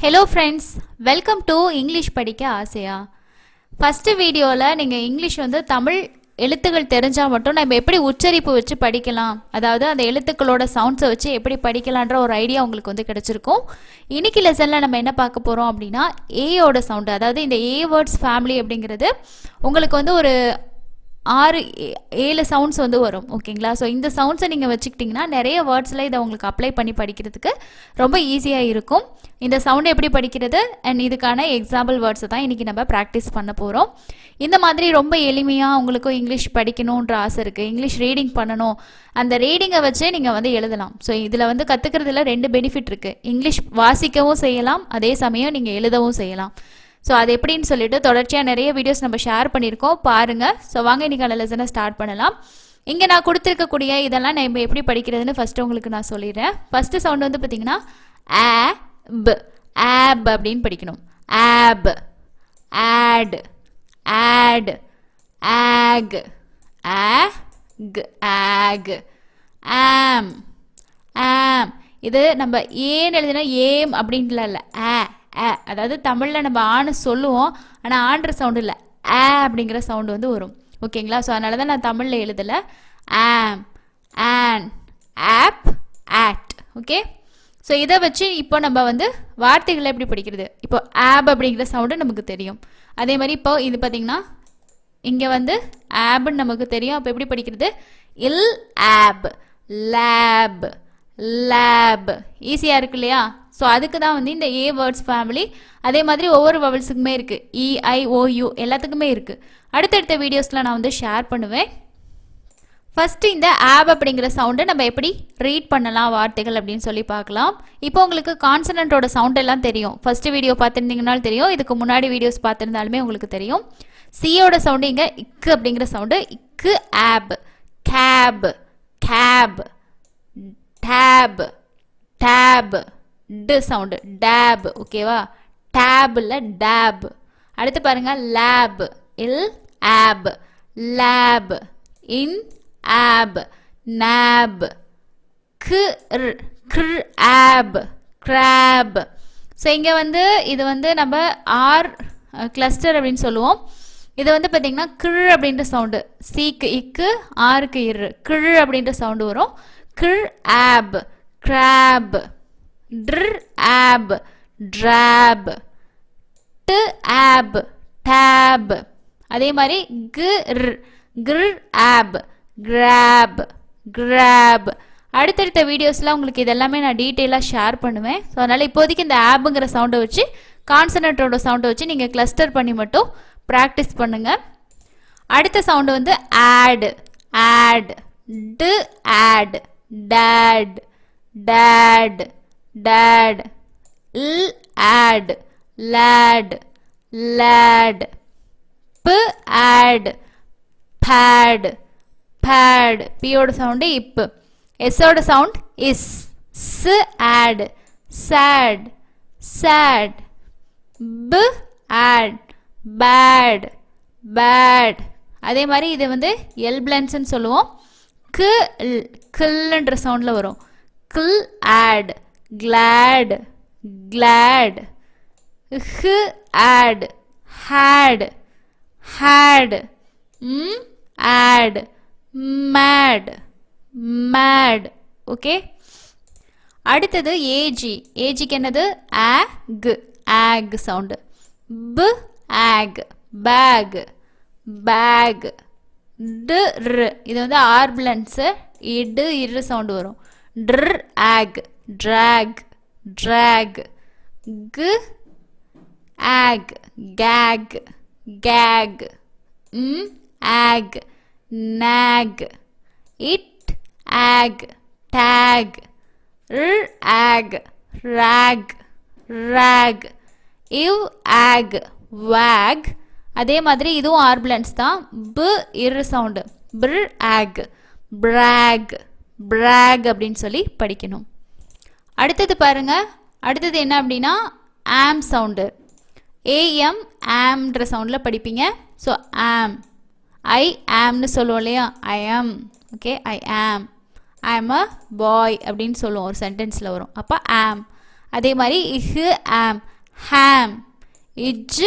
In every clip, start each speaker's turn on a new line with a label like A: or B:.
A: Hello friends, welcome to English படிக்க ஆசையா. First வீடியோல நீங்க இங்கிலீஷ் தமிழ் எழுத்துக்கள் தெரிஞ்சா மட்டும் நம்ம எப்படி உச்சரிப்பு வச்சு படிக்கலாம், அதாவது அந்த எழுத்துக்களோட சவுண்ட்ஸை வச்சு எப்படி படிக்கலான்ற ஒரு ஐடியா உங்களுக்கு கிடைச்சிருக்கும். இன்னைக்கு லெசன்ல நம்ம என்ன பார்க்க போறோம் அப்படின்னா ஏயோட சவுண்ட், அதாவது இந்த ஏ வேர்ட்ஸ் ஃபேமிலி அப்படிங்கிறது உங்களுக்கு ஒரு 6-7 சவுண்ட்ஸ் வரும். ஓகேங்களா? ஸோ இந்த சவுண்ட்ஸை நீங்கள் வச்சுக்கிட்டிங்கன்னா நிறைய வேர்ட்ஸில் இதை உங்களுக்கு அப்ளை பண்ணி படிக்கிறதுக்கு ரொம்ப ஈஸியாக இருக்கும். இந்த சவுண்டை எப்படி படிக்கிறது அண்ட் இதுக்கான எக்ஸாம்பிள் வேர்ட்ஸை தான் இன்றைக்கி நம்ம ப்ராக்டிஸ் பண்ண போகிறோம். இந்த மாதிரி ரொம்ப எளிமையாக உங்களுக்கும் இங்கிலீஷ் படிக்கணுன்ற ஆசை இருக்குது, இங்கிலீஷ் ரீடிங் பண்ணணும், அந்த ரீடிங்கை வச்சே நீங்கள் எழுதலாம். ஸோ இதில் கற்றுக்கிறதுல 2 பெனிஃபிட் இருக்குது. இங்கிலீஷ் வாசிக்கவும் செய்யலாம், அதே சமயம் நீங்கள் எழுதவும் செய்யலாம். ஸோ அது எப்படின்னு சொல்லிட்டு தொடர்ச்சியாக நிறைய வீடியோஸ் நம்ம ஷேர் பண்ணியிருக்கோம், பாருங்கள். ஸோ வாங்க இன்றைக்கான லெசனை ஸ்டார்ட் பண்ணலாம். இங்கே நான் கொடுத்துருக்கக்கூடிய இதெல்லாம் நம்ம எப்படி படிக்கிறதுன்னு ஃபஸ்ட்டு உங்களுக்கு நான் சொல்லிடுறேன். ஃபஸ்ட்டு சவுண்ட் பார்த்தீங்கன்னா ஆப், ஆப் அப்படின்னு படிக்கணும். ஆப், ஆட், ஆட், ஆக், ஆக், ஆக், ஆம், ஆம். இது நம்ம ஏன்னு எழுதினா ஏம் அப்படின்ட்டுலாம் இல்லை, அதாவது தமிழில் நம்ம ஆன்னு சொல்லுவோம், ஆனால் ஆன்ற சவுண்டு இல்லை, அப்படிங்கிற சவுண்டு வரும். ஓகேங்களா? ஸோ அதனால தான் நான் தமிழில் எழுதலை. Am, on, up, at. Okay? So இதை வச்சு இப்போ நம்ம வார்த்தைகளை எப்படி படிக்கிறது, இப்போ ஆப் அப்படிங்கிற சவுண்டு நமக்கு தெரியும். அதே மாதிரி இப்போ இது பார்த்திங்கன்னா இங்கே ஆப்னு நமக்கு தெரியும். அப்போ எப்படி படிக்கிறது? இல் ஆப், லேப், லேப். ஈஸியாக இருக்கு இல்லையா? ஸோ அதுக்கு தான் இந்த ஏ வேர்ட்ஸ் ஃபேமிலி. அதே மாதிரி ஒவ்வொரு வவல்ஸுக்குமே இருக்குது, EIOU எல்லாத்துக்குமே இருக்குது. அடுத்தடுத்த வீடியோஸில் நான் ஷேர் பண்ணுவேன். ஃபஸ்ட்டு இந்த ஆப் அப்படிங்கிற சவுண்டை நம்ம எப்படி ரீட் பண்ணலாம் வார்த்தைகள் அப்படின்னு சொல்லி பார்க்கலாம். இப்போ உங்களுக்கு கான்சனன்ட்டோட சவுண்ட் எல்லாம் தெரியும். ஃபஸ்ட்டு வீடியோ பார்த்துருந்தீங்கனாலும் தெரியும், இதுக்கு முன்னாடி வீடியோஸ் பார்த்துருந்தாலுமே உங்களுக்கு தெரியும். சியோட சவுண்டு இங்கே இக்கு அப்படிங்கிற சவுண்டு, இக்கு ஆப், கேப், கேப், டேப், டேப், டு சவுண்டு, டேப். ஓகேவா? டேப் இல்லை டேப். அடுத்து பாருங்க லேப், இல் ஆப், லேப், இன் ஆப், நேப், கிர், கிர் ஆப், கிராப். ஸோ இங்கே இது நம்ம ஆர் கிளஸ்டர் அப்படின்னு சொல்லுவோம். இது பார்த்தீங்கன்னா கிழ் அப்படின்ற சவுண்டு, சீக்கு இக்கு, ஆருக்கு இரு, கிழ் அப்படின்ற சவுண்டு வரும். கிழ் ஆப், கிராப், ட்ர் ஆப், ட்ராப், டு ஆப், டேப். அதே மாதிரி கிர், கிர் ஆப், கிராப், கிராப். அடுத்தடுத்த வீடியோஸில் உங்களுக்கு இதெல்லாமே நான் டீட்டெயிலாக ஷேர் பண்ணுவேன். ஸோ அதனால் இப்போதைக்கு இந்த ஆப்புங்கிற சவுண்டை வச்சு கான்சனட்டோட சவுண்டை வச்சு நீங்கள் கிளஸ்டர் பண்ணி மட்டும் ப்ராக்டிஸ் பண்ணுங்கள். அடுத்த sound add, add, d add, dad, dad, dad, l add, lad, lad, p add, pad, pad. P ஓட சவுண்டு இப், S ஓட sound is, s add, sad, sad, b add, bad, bad. அதே மாதிரி இது L blends சொல்லுவோம். கில்ன்ற சவுண்டில் வரும். கில் add, glad, glad, add, had, had, add, mad, mad. Okay? அடுத்தது ஏஜி. ஏஜிக்கு என்னது? ஆக், ஆக் சவுண்டு. ப ஆக், பேக், பேக். ட்ரு, இது ஆர் பிளன்ஸு, இடு இரு சவுண்டு வரும். ட்ர் ஆக், drag, drag, g ag, gag, gag, ag, nag, it ag, tag, ag, rag, rag, iv ag, wag. அதே மாதிரி இதுவும் ஆர் பிளன்ஸ் தான். ப இரு sound, br ag, brag, brag அப்படின்னு சொல்லி படிக்கணும். அடுத்தது பாருங்க, அடுத்தது என்ன அப்படின்னா ஆம் சவுண்டு. ஏஎம் ஆம்ன்ற சவுண்டில் படிப்பீங்க. ஸோ ஆம், ஐ ஆம்னு சொல்லுவோம் இல்லையா, ஐ ஆம். ஓகே, ஐ ஆம், ஐ ஆம் அ பாய் அப்படின்னு சொல்லுவோம், ஒரு சென்டென்ஸில் வரும். அப்போ ஆம். அதே மாதிரி இஹு ஆம் ஹேம், இஜ்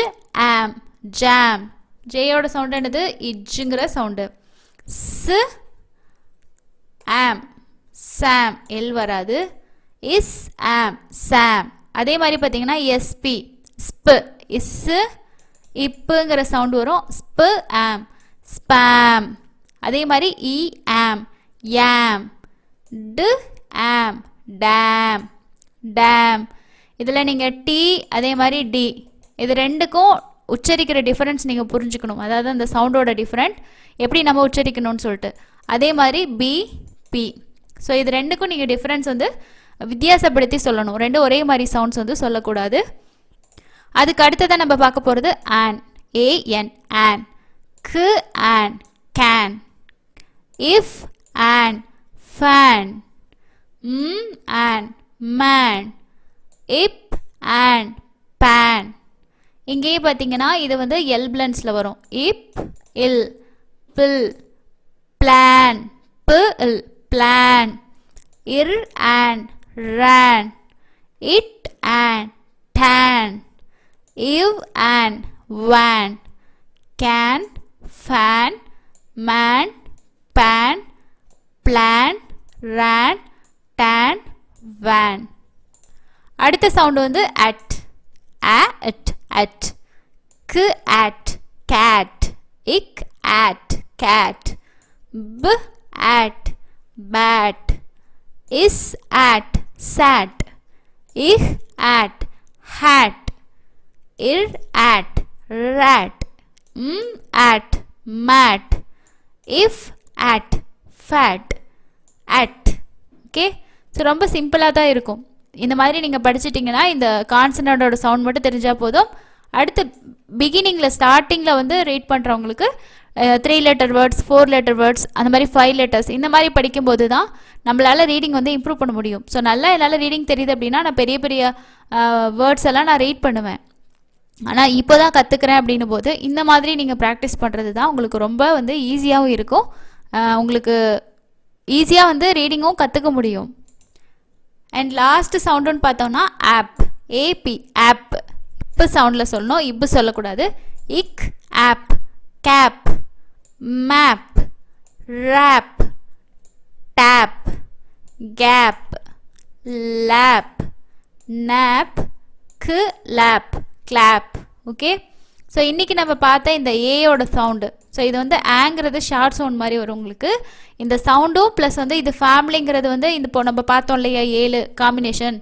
A: ஆம் ஜாம். ஜேயோட சவுண்ட் என்னது? இஜ்ஜுங்கிற சவுண்டு. ஸ் ஆம் சாம், எல் வராது. இஸ் ஆம் சாம். அதே மாதிரி பார்த்தீங்கன்னா எஸ்பி ஸ்பு, இஸ்ஸு இப்புங்கிற சவுண்டு வரும். ஸ்பு ஆம் ஸ்பேம். அதே மாதிரி இ ஆம் யாம், டு ஆம் டேம் டேம். இதில் நீங்கள் டி அதே மாதிரி டி இது ரெண்டுக்கும் உச்சரிக்கிற டிஃபரன்ஸ் நீங்கள் புரிஞ்சுக்கணும். அதாவது அந்த சவுண்டோட டிஃப்ரெண்ட் எப்படி நம்ம உச்சரிக்கணும்னு சொல்லிட்டு. அதே மாதிரி பி பி. ஸோ இது ரெண்டுக்கும் நீங்கள் டிஃப்ரென்ஸ் வந்து வித்தியாசப்படுத்தி சொல்லணும். ரெண்டும் ஒரே மாதிரி சவுண்ட்ஸ் வந்து சொல்லக்கூடாது. அதுக்கு அடுத்ததான் நம்ம பார்க்க போகிறது ஆன், ஏஎன் ஆன். கு on can, if on fan, on man, இப் ஆன் பேன். இங்கேயே பார்த்தீங்கன்னா இது வந்து எல் பிளன்ஸில் வரும். இப் இல் பில் பிளான், பில் பிளான். இர் and ran, it and tan, if and van, can, fan, man, pan, plan, ran, tan, van. அடுத்த சவுண்ட் வந்து at, at, k at, cat, ik at, cat, b at, bat, is at, sat, ih at, hat, ir at, rat, at, mat, if at, fat, at. Okay, so ரொம்ப சிம்பிளாக தான் இருக்கும். இந்த மாதிரி நீங்கள் படிச்சிட்டிங்கன்னா இந்த கான்சனண்டோட சவுண்ட் மட்டும் தெரிஞ்சால் போதும். அடுத்து பிகினிங்கில் ஸ்டார்டிங்கில் வந்து ரீட் பண்ணுறவங்களுக்கு 3 லெட்டர் வேர்ட்ஸ், 4 லெட்டர் வேர்ட்ஸ், அந்த மாதிரி 5 லெட்டர்ஸ் இந்த மாதிரி படிக்கும்போது தான் நம்மளால் ரீடிங் வந்து இம்ப்ரூவ் பண்ண முடியும். ஸோ நல்லா என்னால் ரீடிங் தெரியுது அப்படின்னா நான் பெரிய பெரிய வேர்ட்ஸ் எல்லாம் நான் ரீட் பண்ணுவேன். ஆனால் இப்போ தான் கற்றுக்கிறேன் அப்படின்னும் போது இந்த மாதிரி நீங்கள் ப்ராக்டிஸ் பண்ணுறது தான் உங்களுக்கு ரொம்ப வந்து ஈஸியாகவும் இருக்கும். உங்களுக்கு ஈஸியாக வந்து ரீடிங்கும் கற்றுக்க முடியும். அண்ட் லாஸ்ட் சவுண்டுன்னு பார்த்தோம்னா ஆப், ஏபி ஆப். இப்போ சவுண்டில் சொல்லணும், இப்போ சொல்லக்கூடாது. இக் ஆப், cap, map, rap, tap, cap, lap, nap, கு லேப், கிளாப். ஓகே, ஸோ இன்றைக்கி நம்ம பார்த்த இந்த ஏயோட சவுண்டு. ஸோ இது வந்து ஆங்கிறது ஷார்ட் சவுண்ட் மாதிரி வரும் உங்களுக்கு. இந்த சவுண்டும் ப்ளஸ் வந்து இது ஃபேமிலிங்கிறது வந்து இந்த இப்போ நம்ம பார்த்தோம் இல்லையா 7 காம்பினேஷன்.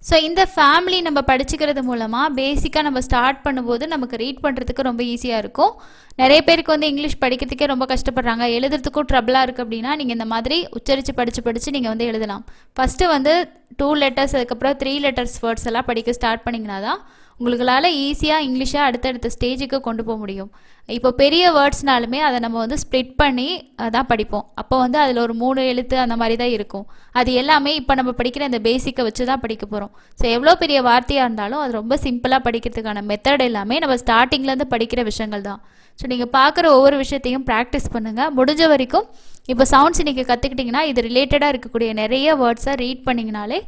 A: ஸோ இந்த ஃபேமிலி நம்ம படிச்சுக்கிறது மூலமாக பேசிக்காக நம்ம ஸ்டார்ட் பண்ணும்போது நமக்கு ரீட் பண்ணுறதுக்கு ரொம்ப ஈஸியாக இருக்கும். நிறைய பேருக்கு வந்து இங்கிலீஷ் படிக்கிறதுக்கே ரொம்ப கஷ்டப்படுறாங்க, எழுதுறதுக்கும் ட்ரபிளாக இருக்குது அப்படின்னா நீங்கள் இந்த மாதிரி உச்சரித்து படித்து நீங்கள் வந்து எழுதலாம். ஃபஸ்ட்டு வந்து 2 லெட்டர்ஸ் அதுக்கப்புறம் 3 லெட்டர்ஸ் வேர்ட்ஸ் எல்லாம் படிக்க ஸ்டார்ட் பண்ணிங்கன்னா தான் உங்களுக்களால் ஈஸியாக இங்கிலீஷை அடுத்தடுத்த ஸ்டேஜுக்கு கொண்டு போக முடியும். இப்போ பெரிய வேர்ட்ஸ்னாலுமே அதை நம்ம வந்து ஸ்ப்ளிட் பண்ணி தான் படிப்போம். அப்போ வந்து அதில் ஒரு 3 எழுத்து அந்த மாதிரி தான் இருக்கும். அது எல்லாமே இப்போ நம்ம படிக்கிற இந்த பேசிக்கை வச்சு தான் படிக்க போகிறோம். ஸோ எவ்வளோ பெரிய வார்த்தையாக இருந்தாலும் அது ரொம்ப சிம்பிளாக படிக்கிறதுக்கான மெத்தட் எல்லாமே நம்ம ஸ்டார்டிங்லேருந்து படிக்கிற விஷயங்கள் தான். ஸோ நீங்கள் பார்க்குற ஒவ்வொரு விஷயத்தையும் ப்ராக்டிஸ் பண்ணுங்கள். முடிஞ்ச வரைக்கும் இப்போ சவுண்ட்ஸ் நீங்கள் கற்றுக்கிட்டிங்கன்னா இது ரிலேட்டடாக இருக்கக்கூடிய நிறைய வேர்ட்ஸை ரீட் பண்ணிங்கனாலே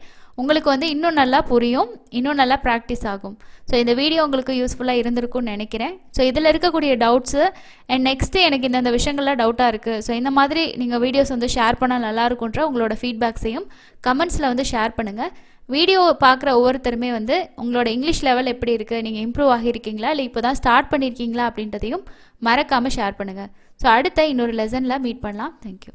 A: உங்களுக்கு வந்து இன்னும் நல்லா புரியும், இன்னும் நல்லா ப்ராக்டிஸ் ஆகும். ஸோ இந்த வீடியோ உங்களுக்கு யூஸ்ஃபுல்லாக இருந்திருக்கும்னு நினைக்கிறேன். ஸோ இதில் இருக்கக்கூடிய டவுட்ஸு அண்ட் நெக்ஸ்ட்டு எனக்கு இந்த விஷயங்கள்லாம் டவுட்டாக இருக்குது, ஸோ இந்த மாதிரி நீங்கள் வீடியோஸ் வந்து ஷேர் பண்ணால் நல்லாயிருக்குன்ற உங்களோட ஃபீட்பேக்ஸையும் கமெண்ட்ஸில் வந்து ஷேர் பண்ணுங்கள். வீடியோ பார்க்குற ஒவ்வொருத்தருமே வந்து உங்களோட இங்கிலீஷ் லெவல் எப்படி இருக்குது, நீங்கள் இம்ப்ரூவ் ஆகியிருக்கீங்களா இல்லை இப்போ தான் ஸ்டார்ட் பண்ணியிருக்கீங்களா அப்படின்றதையும் மறக்காமல் ஷேர் பண்ணுங்கள். ஸோ அடுத்த இன்னொரு லெசனில் மீட் பண்ணலாம். தேங்க்யூ.